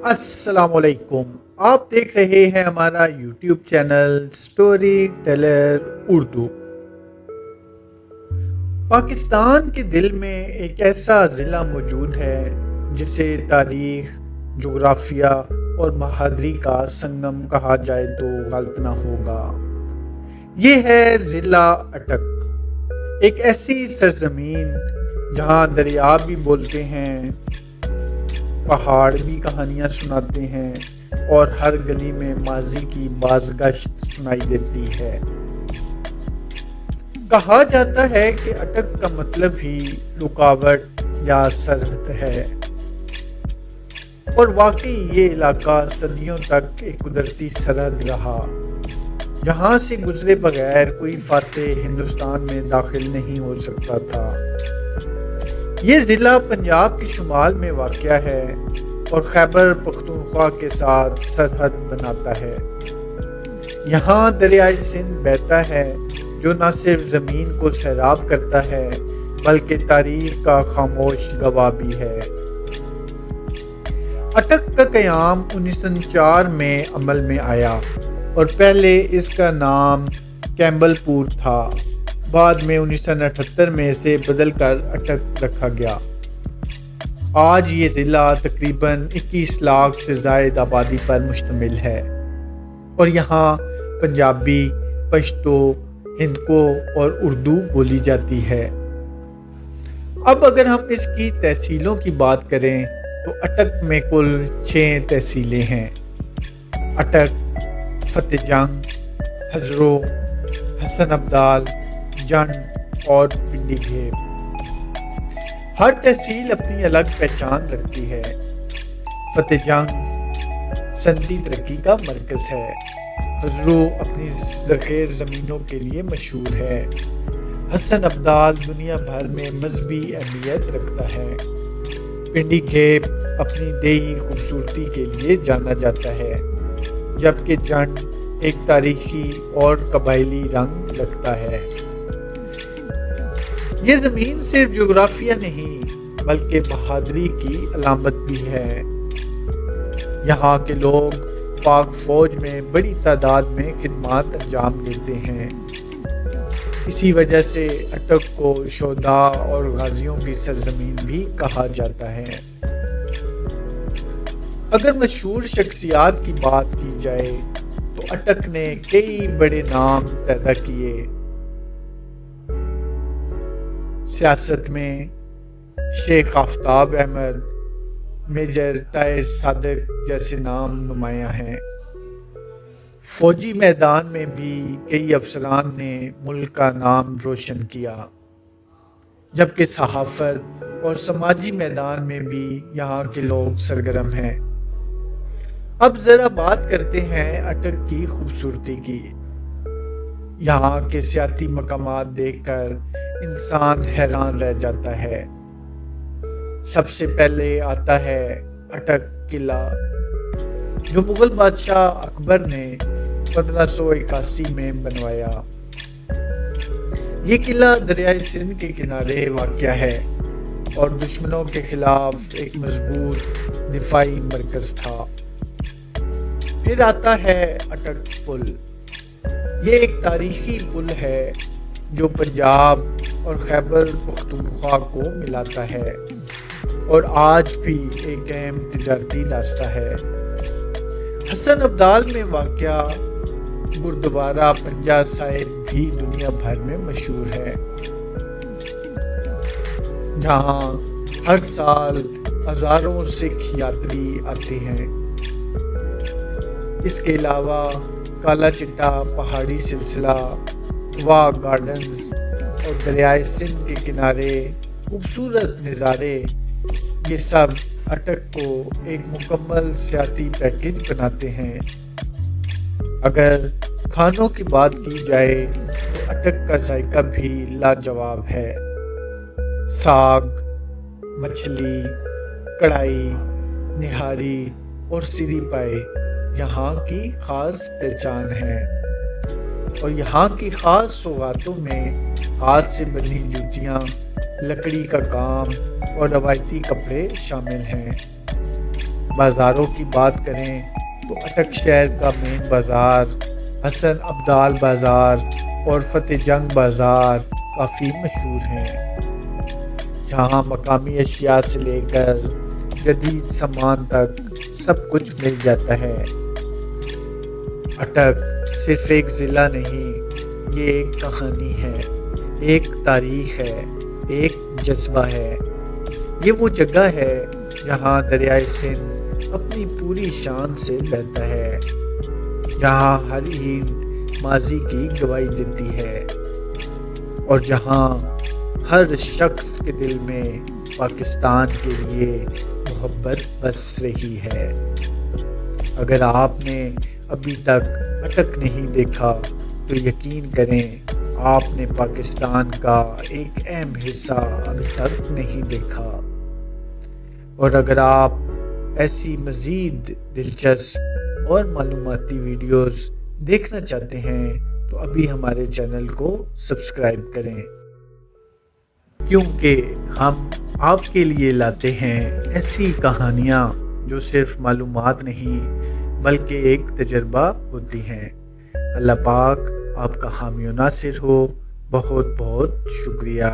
السلام علیکم۔ آپ دیکھ رہے ہیں ہمارا YouTube channel story teller Urdu. Pakistan کے دل میں ایک ایسا ضلع موجود ہے جسے تاریخ، جغرافیہ اور بہادری کا سنگم کہا جائے تو غلط نہ ہوگا۔ یہ ہے ضلع اٹک، ایک ایسی سرزمین جہاں دریا بھی بولتے ہیں، پہاڑ بھی کہانیاں سناتے ہیں اور ہر گلی میں ماضی کی بازگشت سنائی دیتی ہے۔ کہا جاتا ہے کہ اٹک کا مطلب ہی رکاوٹ یا سرحد ہے، اور واقعی یہ علاقہ صدیوں تک ایک قدرتی سرحد رہا جہاں سے گزرے بغیر کوئی فاتح ہندوستان میں داخل نہیں ہو سکتا تھا۔ یہ ضلع پنجاب کے شمال میں واقع ہے اور خیبر پختونخوا کے ساتھ سرحد بناتا ہے۔ یہاں دریائے سندھ بہتا ہے جو نہ صرف زمین کو سیراب کرتا ہے بلکہ تاریخ کا خاموش گواہ بھی ہے۔ اٹک کا قیام 1904 میں عمل میں آیا اور پہلے اس کا نام کیمبل پور تھا، بعد میں 1978 میں اسے بدل کر اٹک رکھا گیا۔ آج یہ ضلع تقریباً 21 لاکھ سے زائد آبادی پر مشتمل ہے اور یہاں پنجابی، پشتو، ہندکو اور اردو بولی جاتی ہے۔ اب اگر ہم اس کی تحصیلوں کی بات کریں تو اٹک میں کل 6 تحصیلیں ہیں: اٹک، فتح جنگ، ہزرو، حسن ابدال، جنڈ اور پنڈی گھیب۔ ہر تحصیل اپنی الگ پہچان رکھتی ہے۔ فتح جنگ صنعتی ترقی کا مرکز ہے، ہزرو اپنی زرخیز زمینوں کے لیے مشہور ہے، حسن ابدال دنیا بھر میں مذہبی اہمیت رکھتا ہے، پنڈی گھیب اپنی دیہی خوبصورتی کے لیے جانا جاتا ہے، جبکہ جنڈ ایک تاریخی اور قبائلی رنگ رکھتا ہے۔ یہ زمین صرف جغرافیہ نہیں بلکہ بہادری کی علامت بھی ہے۔ یہاں کے لوگ پاک فوج میں بڑی تعداد میں خدمات انجام دیتے ہیں۔ اسی وجہ سے اٹک کو شہداء اور غازیوں کی سرزمین بھی کہا جاتا ہے۔ اگر مشہور شخصیات کی بات کی جائے تو اٹک نے کئی بڑے نام پیدا کیے۔ سیاست میں شیخ آفتاب احمد، میجر طاہر صادق جیسے نام نمایاں ہیں۔ فوجی میدان میں بھی کئی افسران نے ملک کا نام روشن کیا، جبکہ صحافت اور سماجی میدان میں بھی یہاں کے لوگ سرگرم ہیں۔ اب ذرا بات کرتے ہیں اٹک کی خوبصورتی کی۔ یہاں کے سیاحتی مقامات دیکھ کر انسان حیران رہ جاتا ہے۔ سب سے پہلے آتا ہے اٹک قلعہ، جو مغل بادشاہ اکبر نے 1581 میں بنوایا۔ یہ قلعہ دریائے سندھ کے کنارے واقع ہے اور دشمنوں کے خلاف ایک مضبوط دفاعی مرکز تھا۔ پھر آتا ہے اٹک پل۔ یہ ایک تاریخی پل ہے جو پنجاب اور خیبر پختونخوا کو ملاتا ہے اور آج بھی ایک اہم تجارتی راستہ ہے۔ حسن ابدال میں واقع گردوارہ پنجہ صاحب بھی دنیا بھر میں مشہور ہے، جہاں ہر سال ہزاروں سکھ یاتری آتے ہیں۔ اس کے علاوہ کالا چٹا پہاڑی سلسلہ، واہ گارڈنز اور دریائے سندھ کے کنارے خوبصورت نظارے، یہ سب اٹک کو ایک مکمل سیاحتی پیکیج بناتے ہیں۔ اگر کھانوں کی بات کی جائے تو اٹک کا ذائقہ بھی لاجواب ہے۔ ساگ، مچھلی، کڑھائی، نہاری اور سری پائے یہاں کی خاص پہچان ہے، اور یہاں کی خاص سوغاتوں میں ہاتھ سے بنی جوتیاں، لکڑی کا کام اور روایتی کپڑے شامل ہیں۔ بازاروں کی بات کریں تو اٹک شہر کا مین بازار، حسن عبدال بازار اور فتح جنگ بازار کافی مشہور ہیں، جہاں مقامی اشیاء سے لے کر جدید سامان تک سب کچھ مل جاتا ہے۔ اٹک صرف ایک ضلع نہیں، یہ ایک کہانی ہے، ایک تاریخ ہے، ایک جذبہ ہے۔ یہ وہ جگہ ہے جہاں دریائے سندھ اپنی پوری شان سے بہتا ہے، جہاں ہر اینٹ ماضی کی گواہی دیتی ہے، اور جہاں ہر شخص کے دل میں پاکستان کے لیے محبت بس رہی ہے۔ اگر آپ نے ابھی تک اٹک نہیں دیکھا تو یقین کریں آپ نے پاکستان کا ایک اہم حصہ ابھی تک نہیں دیکھا۔ اور اگر آپ ایسی مزید دلچسپ اور معلوماتی ویڈیوز دیکھنا چاہتے ہیں تو ابھی ہمارے چینل کو سبسکرائب کریں، کیونکہ ہم آپ کے لیے لاتے ہیں ایسی کہانیاں جو صرف معلومات نہیں بلکہ ایک تجربہ ہوتی ہیں۔ اللہ پاک آپ کا حامی و ناصر ہو۔ بہت بہت شکریہ۔